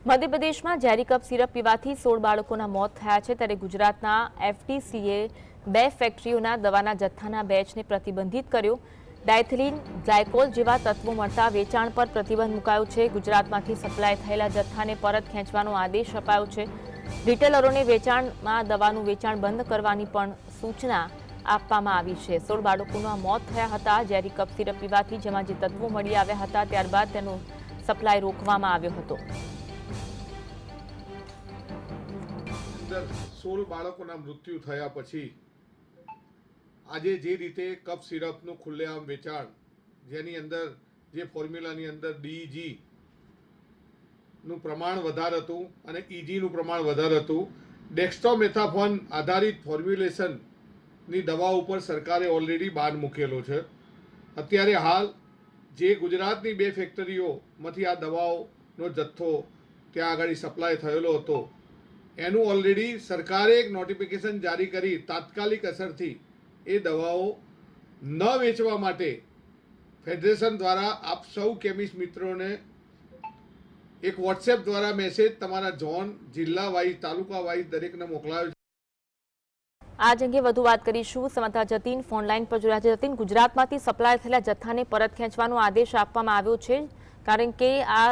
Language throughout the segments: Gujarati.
મધ્યપ્રદેશમાં ઝેરી કફ સિરપ પીવાથી 16 બાળકોના મોત થયા છે, ત્યારે ગુજરાતના એફડીસીએ 2 ફેક્ટરીઓના દવાના જથ્થાના બેચને પ્રતિબંધિત કર્યો। ડાયથિલિન ગ્લાયકોલ જેવા તત્વો મળતા વેચાણ પર પ્રતિબંધ મુકાયો છે। ગુજરાતમાંથી સપ્લાય થયેલા જથ્થાને પરત ખેંચવાનો આદેશ અપાયો છે। રિટેલરોને વેચાણમાં દવાનું વેચાણ બંધ કરવાની પણ સૂચના આપવામાં આવી છે। 16 બાળકોના મોત થયા હતા ઝેરી કફ સિરપ પીવાથી, જેમાં જે તત્વો મળી આવ્યા હતા ત્યારબાદ તેનો સપ્લાય રોકવામાં આવ્યો હતો। 16 બાળકોના મૃત્યુ થયા પછી આજે જે રીતે કફ સિરપનું ખુલ્લેઆમ વેચાણ, જેની અંદર જે ફોર્મ્યુલાની અંદર ડીજી નું પ્રમાણ વધારે હતું અને ઈજી નું પ્રમાણ વધારે હતું, ડેક્સ્ટ્રોમેથાફોન આધારિત ફોર્મ્યુલેશનની દવા ઉપર સરકારે ઓલરેડી બાન મૂકેલો છે। અત્યારે હાલ જે ગુજરાતની 2 ફેક્ટરીઓમાંથી આ દવાઓનો જથ્થો ત્યાં આગળ સપ્લાય થયેલો હતો, એનું ઓલરેડી સરકારે એક નોટિફિકેશન જારી કરી તાત્કાલિક અસરથી એ દવાઓ ન વેચવા માટે ફેડરેશન દ્વારા આપ સૌ કેમિસ્ટ મિત્રોને એક વોટ્સએપ દ્વારા મેસેજ તમારા ઝોન, જિલ્લા વાઇઝ, તાલુકા વાઇઝ દરેકને મોકલાયો છે। આજ અંગે વધુ વાત કરીશું। સંવાદદાતા જતીન ફોનલાઈન પર જોડાયા છે। જતીન, ગુજરાતમાંથી સપ્લાય થયેલા જથ્થાને પરત ખેંચવાનો આદેશ આપવામાં આવ્યો છે, કારણ કે આ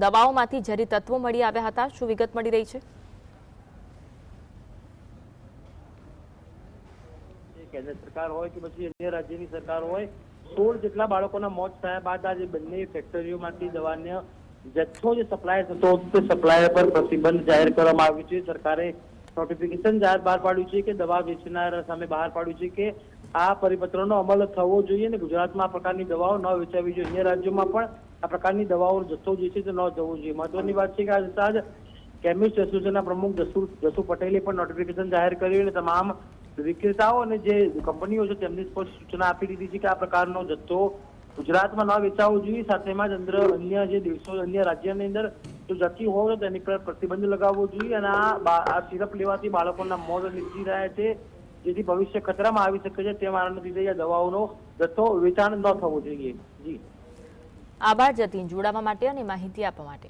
દવાઓમાંથી ઝેરી તત્વો મળી આવ્યા હતા। શું વિગત મળી રહી છે? કેન્દ્ર સરકાર હોય કે પછી અન્ય રાજ્યની સરકાર હોય, 16 જેટલા બાળકોના મોત થયા બાદ આજે બંને ફેક્ટરીઓમાંથી દવાનો જથ્થો જે સપ્લાય થતો તે સપ્લાય પર પ્રતિબંધ જાહેર કરવામાં આવ્યું છે। સરકારે નોટિફિકેશન બહાર પાડ્યું છે કે દવા વેચનાર સામે બહાર પાડ્યું છે કે આ પરિપત્રનો અમલ થવો જોઈએ અને ગુજરાતમાં આ પ્રકારની દવાઓ ન વેચાવી જોઈએ। અન્ય રાજ્યોમાં પણ આ પ્રકારની દવાઓનો જથ્થો જે છે તે ન જવો જોઈએ। મહત્વની વાત છે કે આજે કેમિસ્ટ એસોસિએશનના પ્રમુખ જસુ પટેલે પણ નોટિફિકેશન જાહેર કર્યું અને તમામ વિક્રેતાઓ અને જે કંપનીઓ છે તેમને સ્પષ્ટ સૂચના આપી દીધી છે કે આ પ્રકારનો જથ્થો ગુજરાતમાં ન વેચાવો જોઈએ। સાથેમાં જ અન્ય જે દેશો, અન્ય રાજ્યની અંદર જો જતી હોય તો તેની પર પ્રતિબંધ લગાવવો જોઈએ અને આ સિરપ લેવાથી બાળકોના મોત નીપજી રહ્યા છે, જેથી ભવિષ્ય ખતરામાં આવી શકે છે। તે કારણે લીધે આ દવાઓનો જથ્થો વેચાણ ન થવો જોઈએ। જી, આભાર જતીન, જોડાવા માટે અને માહિતી આપવા માટે।